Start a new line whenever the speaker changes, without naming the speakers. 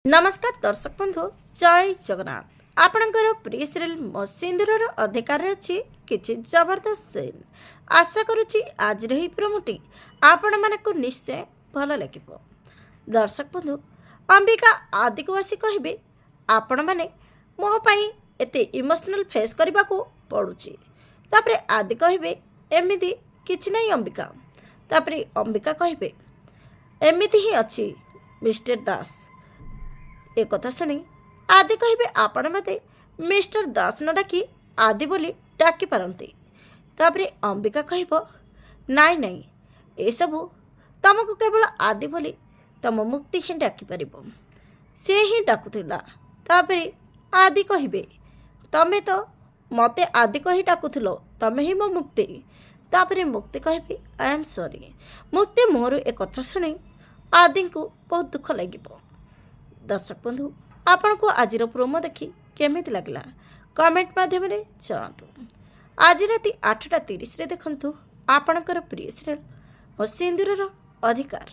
नमस्कार दर्शक बंधु जय जगन्नाथ आपणकर प्रिय सीरियल मो सिंदूर अधिकार अच्छी किसी जबरदस्त सीन आशा करुच्ची आज ही प्रोमोटी आपण मानक निश्चय भल लगे। दर्शक बंधु अंबिका आदि को आसी कहे आपण मैंने मो एते इमोशनल फेस करने को पड़ुची। तापरे आदि कहे एमती किछि नहीं अंबिका। तापरे अंबिका कहे एमती ही अच्छी मिस्टर दास। एक कथा शुणी आदि कहे आपण मते मिस्टर दास न डाकी आदि बोली डाकी पारती। तापरे अंबिका कहब नाई नाई ए सबू तुमको केवल आदि बोली तुम मुक्ति ही डाकी पार सी ही डाकुला। तापरे आदि कहे तमें तो मते आदि कही डाकुल तमें ही मो मुक्ति। तापरे मुक्ति कहे आई एम सॉरी। मुक्ति मोर ए कथा शुणी आदि को बहुत दुख लगे। दर्शक बंधु आपण को आज प्रोमो देखी केमी लगला कमेंट माध्यम जनातु। आज राति 8:30 देखंतु आपणकर प्रिय सीरियल मो सिंदूर अधिकार।